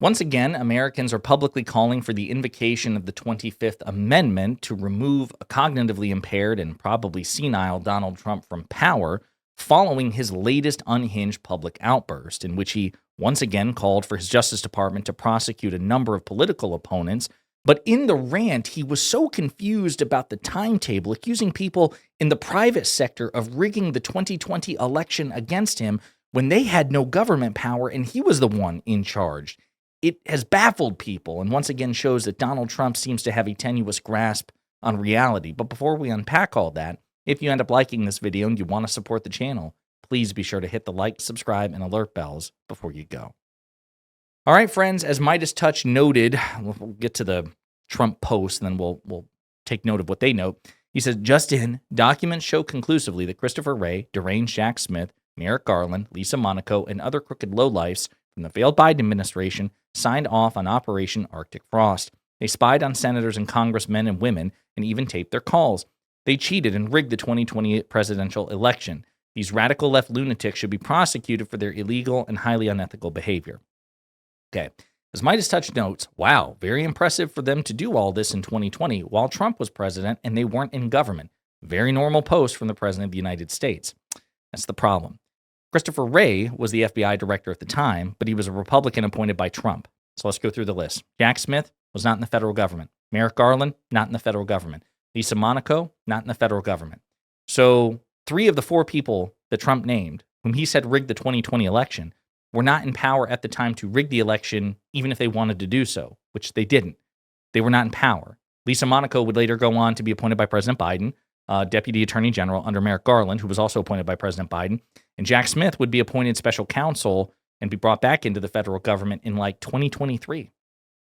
Once again, Americans are publicly calling for the invocation of the 25th Amendment to remove a cognitively impaired and probably senile Donald Trump from power following his latest unhinged public outburst, in which he once again called for his Justice Department to prosecute a number of political opponents. But in the rant, he was so confused about the timetable, accusing people in the private sector of rigging the 2020 election against him when they had no government power and he was the one in charge. It has baffled people and once again shows that Donald Trump seems to have a tenuous grasp on reality. But before we unpack all that, if you end up liking this video and you want to support the channel, please be sure to hit the like, subscribe, and alert bells before you go. All right, friends, as Midas Touch noted, we'll get to the Trump post and then we'll take note of what they note. He says, just in, documents show conclusively that Christopher Wray, deranged Jack Smith, Merrick Garland, Lisa Monaco, and other crooked lowlifes from the failed Biden administration signed off on Operation Arctic Frost. They spied on senators and congressmen and women and even taped their calls. They cheated and rigged the 2020 presidential election. These radical left lunatics should be prosecuted for their illegal and highly unethical behavior. Okay, as Midas Touch notes, wow, very impressive for them to do all this in 2020 while Trump was president and they weren't in government. Very normal post from the president of the United States. That's the problem. Christopher Wray was the FBI director at the time, but he was a Republican appointed by Trump. So let's go through the list. Jack Smith was not in the federal government. Merrick Garland, not in the federal government. Lisa Monaco, not in the federal government. So 3 of the 4 people that Trump named, whom he said rigged the 2020 election, were not in power at the time to rig the election, even if they wanted to do so, which they didn't. They were not in power. Lisa Monaco would later go on to be appointed by President Biden, Deputy Attorney General under Merrick Garland, who was also appointed by President Biden. And Jack Smith would be appointed special counsel and be brought back into the federal government in like 2023,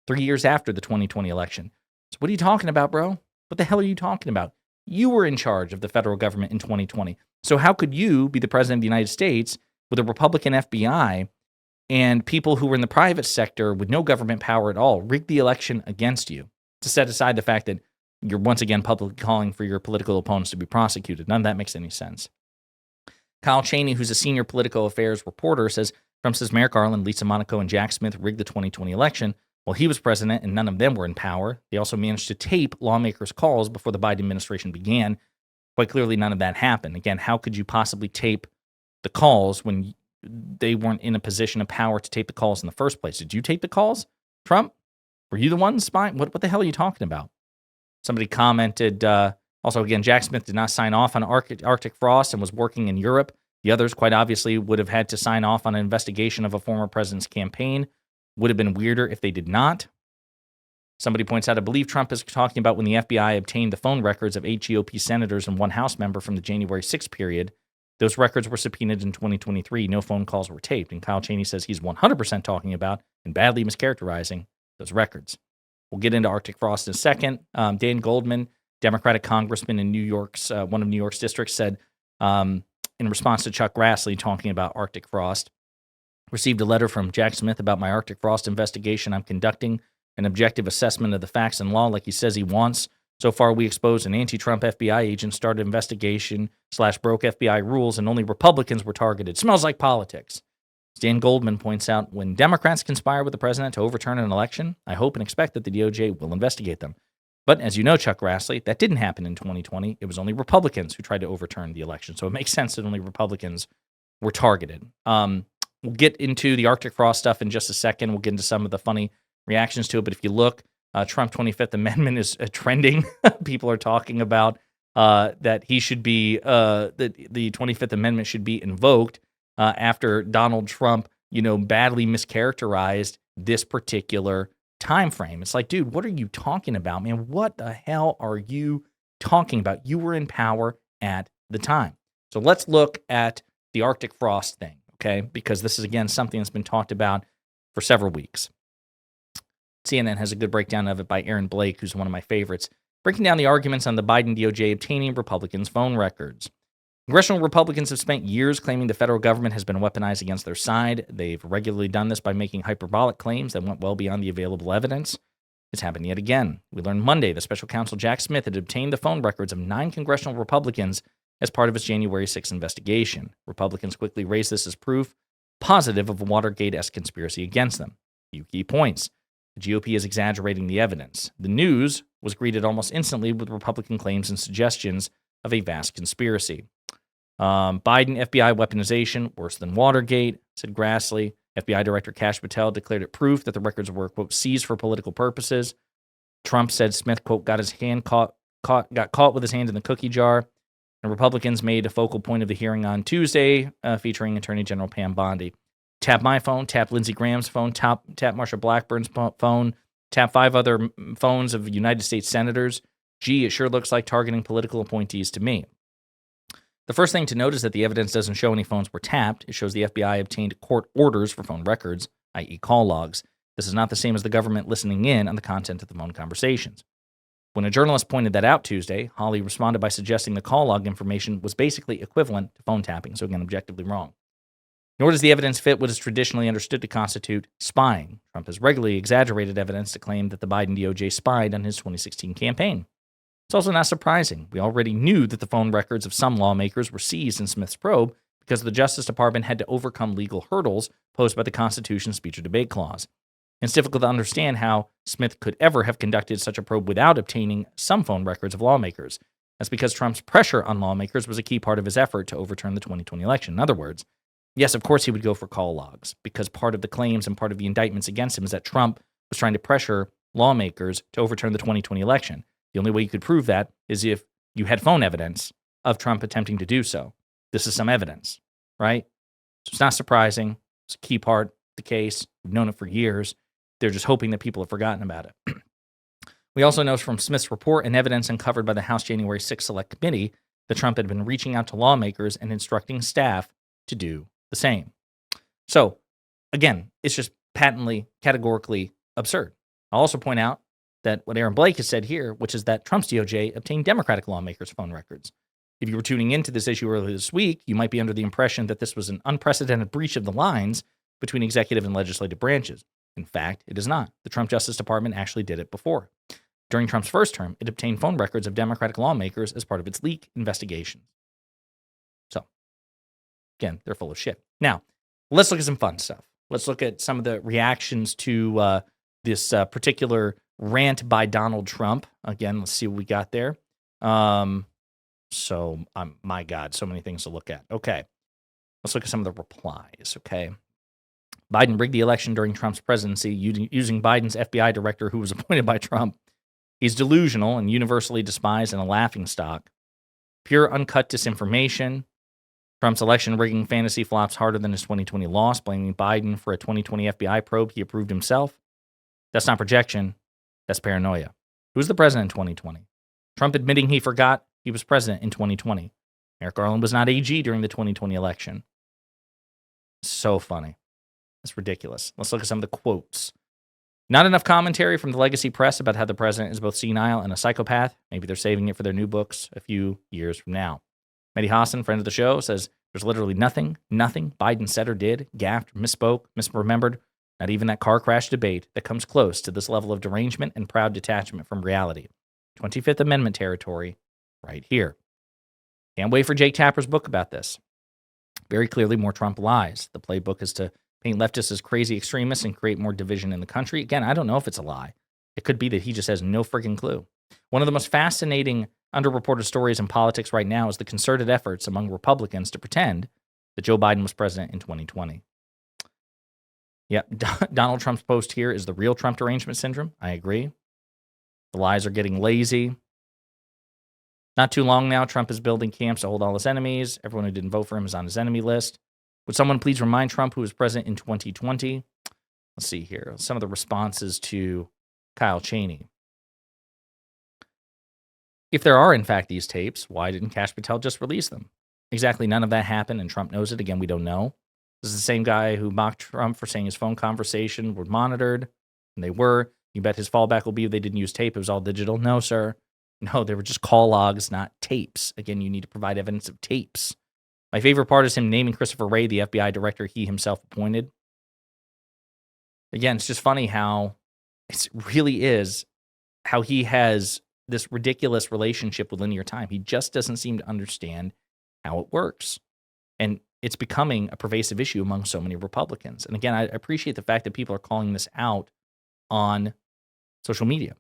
3 years after the 2020 election. So what are you talking about, bro? What the hell are you talking about? You were in charge of the federal government in 2020. So how could you be the president of the United States with a Republican FBI and people who were in the private sector with no government power at all rig the election against you, to set aside the fact that you're once again publicly calling for your political opponents to be prosecuted? None of that makes any sense. Kyle Cheney, who's a senior political affairs reporter, says Trump says Merrick Garland, Lisa Monaco, and Jack Smith rigged the 2020 election while he was president and none of them were in power. They also managed to tape lawmakers' calls before the Biden administration began. Quite clearly, none of that happened. Again, how could you possibly tape the calls when they weren't in a position of power to tape the calls in the first place? Did you tape the calls, Trump? Were you the one spying? What the hell are you talking about? Somebody commented, also, again, Jack Smith did not sign off on Arctic Frost and was working in Europe. The others, quite obviously, would have had to sign off on an investigation of a former president's campaign. Would have been weirder if they did not. Somebody points out, I believe Trump is talking about when the FBI obtained the phone records of 8 GOP senators and 1 House member from the January 6th period. Those records were subpoenaed in 2023. No phone calls were taped. And Kyle Cheney says he's 100% talking about and badly mischaracterizing those records. We'll get into Arctic Frost in a second. Dan Goldman, Democratic congressman in New York's one of New York's districts, said in response to Chuck Grassley talking about Arctic Frost, received a letter from Jack Smith about my Arctic Frost investigation. I'm conducting an objective assessment of the facts and law like he says he wants. So far, we exposed an anti-Trump FBI agent, started investigation / broke FBI rules, and only Republicans were targeted. Smells like politics. Dan Goldman points out, when Democrats conspire with the president to overturn an election, I hope and expect that the DOJ will investigate them. But as you know, Chuck Grassley, that didn't happen in 2020. It was only Republicans who tried to overturn the election. So it makes sense that only Republicans were targeted. We'll get into the Arctic Frost stuff in just a second. We'll get into some of the funny reactions to it. But if you look, Trump 25th Amendment is trending. People are talking about that he should be, that the 25th Amendment should be invoked after Donald Trump, badly mischaracterized this particular time frame. It's like, dude, what are you talking about, man? What the hell are you talking about? You were in power at the time. So let's look at the Arctic Frost thing, okay? Because this is, again, something that's been talked about for several weeks. CNN has a good breakdown of it by Aaron Blake, who's one of my favorites, breaking down the arguments on the Biden DOJ obtaining Republicans' phone records. Congressional Republicans have spent years claiming the federal government has been weaponized against their side. They've regularly done this by making hyperbolic claims that went well beyond the available evidence. It's happened yet again. We learned Monday that special counsel Jack Smith had obtained the phone records of 9 congressional Republicans as part of his January 6th investigation. Republicans quickly raised this as proof positive of a Watergate-esque conspiracy against them. Few key points. The GOP is exaggerating the evidence. The news was greeted almost instantly with Republican claims and suggestions of a vast conspiracy. Biden FBI weaponization, worse than Watergate, said Grassley. FBI Director Kash Patel declared it proof that the records were, quote, seized for political purposes. Trump said Smith, quote, got caught with his hand in the cookie jar. And Republicans made a focal point of the hearing on Tuesday, featuring Attorney General Pam Bondi. Tap my phone, tap Lindsey Graham's phone, tap Marsha Blackburn's phone, tap 5 other phones of United States senators. Gee, it sure looks like targeting political appointees to me. The first thing to note is that the evidence doesn't show any phones were tapped. It shows the FBI obtained court orders for phone records, i.e. call logs. This is not the same as the government listening in on the content of the phone conversations. When a journalist pointed that out Tuesday, Hawley responded by suggesting the call log information was basically equivalent to phone tapping, so again, objectively wrong. Nor does the evidence fit what is traditionally understood to constitute spying. Trump has regularly exaggerated evidence to claim that the Biden DOJ spied on his 2016 campaign. It's also not surprising. We already knew that the phone records of some lawmakers were seized in Smith's probe because the Justice Department had to overcome legal hurdles posed by the Constitution's speech or debate clause. It's difficult to understand how Smith could ever have conducted such a probe without obtaining some phone records of lawmakers. That's because Trump's pressure on lawmakers was a key part of his effort to overturn the 2020 election. In other words, yes, of course he would go for call logs, because part of the claims and part of the indictments against him is that Trump was trying to pressure lawmakers to overturn the 2020 election. The only way you could prove that is if you had phone evidence of Trump attempting to do so. This is some evidence, right? So it's not surprising. It's a key part of the case. We've known it for years. They're just hoping that people have forgotten about it. We also know from Smith's report and evidence uncovered by the House January 6 Select Committee that Trump had been reaching out to lawmakers and instructing staff to do the same. So, again, it's just patently, categorically absurd. I'll also point out that what Aaron Blake has said here, which is that Trump's DOJ obtained Democratic lawmakers' phone records. If you were tuning into this issue earlier this week, you might be under the impression that this was an unprecedented breach of the lines between executive and legislative branches. In fact, it is not. The Trump Justice Department actually did it before. During Trump's first term, it obtained phone records of Democratic lawmakers as part of its leak investigations. So, again, they're full of shit. Now, let's look at some fun stuff. Let's look at some of the reactions to this particular rant by Donald Trump. Again, let's see what we got there. My God, so many things to look at. Okay, let's look at some of the replies, okay? Biden rigged the election during Trump's presidency using Biden's FBI director who was appointed by Trump. He's delusional and universally despised and a laughingstock. Pure uncut disinformation. Trump's election rigging fantasy flops harder than his 2020 loss, blaming Biden for a 2020 FBI probe he approved himself. That's not projection. That's paranoia. Who was the president in 2020? Trump admitting he forgot he was president in 2020. Merrick Garland was not AG during the 2020 election. So funny. It's ridiculous. Let's look at some of the quotes. Not enough commentary from the legacy press about how the president is both senile and a psychopath. Maybe they're saving it for their new books a few years from now. Mehdi Hassan, friend of the show, says there's literally nothing Biden said or did, gaffed, misspoke, misremembered, not even that car crash debate that comes close to this level of derangement and proud detachment from reality. 25th Amendment territory right here. Can't wait for Jake Tapper's book about this. Very clearly more Trump lies. The playbook is to paint leftists as crazy extremists and create more division in the country. Again, I don't know if it's a lie. It could be that he just has no friggin' clue. One of the most fascinating underreported stories in politics right now is the concerted efforts among Republicans to pretend that Joe Biden was president in 2020. Yeah, Donald Trump's post here is the real Trump derangement syndrome. I agree. The lies are getting lazy. Not too long now, Trump is building camps to hold all his enemies. Everyone who didn't vote for him is on his enemy list. Would someone please remind Trump who was president in 2020? Let's see here. Some of the responses to Kyle Cheney. If there are, in fact, these tapes, why didn't Kash Patel just release them? Exactly none of that happened, and Trump knows it. Again, we don't know. This is the same guy who mocked Trump for saying his phone conversation were monitored, and they were. You bet his fallback will be they didn't use tape. It was all digital. No, sir. No, they were just call logs, not tapes. Again, you need to provide evidence of tapes. My favorite part is him naming Christopher Wray the FBI director he himself appointed. Again, it's just funny how it really is how he has this ridiculous relationship with linear time. He just doesn't seem to understand how it works. And it's becoming a pervasive issue among so many Republicans. And again, I appreciate the fact that people are calling this out on social media.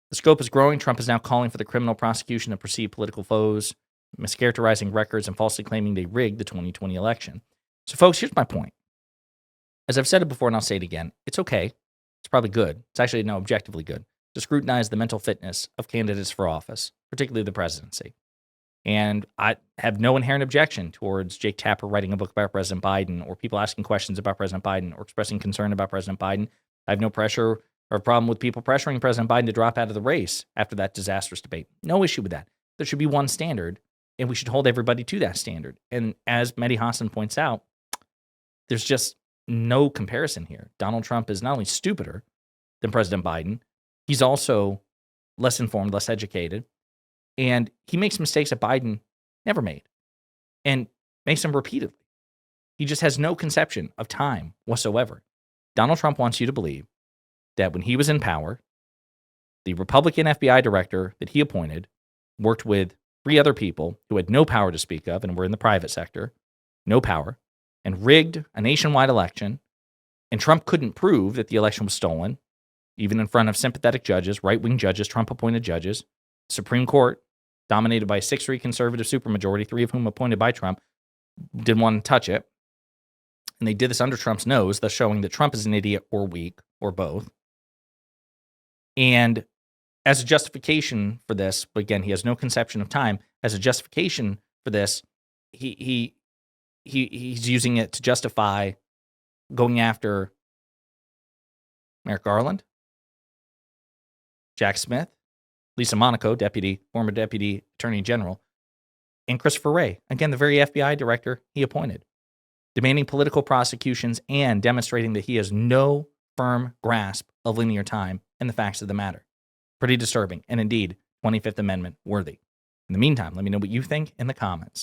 The scope is growing. Trump is now calling for the criminal prosecution of perceived political foes, mischaracterizing records and falsely claiming they rigged the 2020 election. So, folks, here's my point. As I've said it before, and I'll say it again, it's okay. It's probably good. It's actually, no, objectively good to scrutinize the mental fitness of candidates for office, particularly the presidency. And I have no inherent objection towards Jake Tapper writing a book about President Biden or people asking questions about President Biden or expressing concern about President Biden. I have no pressure or problem with people pressuring President Biden to drop out of the race after that disastrous debate. No issue with that. There should be one standard, and we should hold everybody to that standard. And as Mehdi Hassan points out, there's just no comparison here. Donald Trump is not only stupider than President Biden, he's also less informed, less educated, and he makes mistakes that Biden never made and makes them repeatedly. He just has no conception of time whatsoever. Donald Trump wants you to believe that when he was in power, the Republican FBI director that he appointed worked with 3 other people who had no power to speak of and were in the private sector, no power, and rigged a nationwide election. And Trump couldn't prove that the election was stolen, even in front of sympathetic judges, right-wing judges, Trump-appointed judges. Supreme Court, dominated by a 6-3 conservative supermajority, 3 of whom appointed by Trump, didn't want to touch it. And they did this under Trump's nose, thus showing that Trump is an idiot or weak or both. And as a justification for this, but again, he has no conception of time. As a justification for this, he's using it to justify going after Merrick Garland, Jack Smith, Lisa Monaco, former deputy attorney general, and Christopher Wray, again, the very FBI director he appointed, demanding political prosecutions and demonstrating that he has no firm grasp of linear time and the facts of the matter. Pretty disturbing, and indeed, 25th Amendment worthy. In the meantime, let me know what you think in the comments.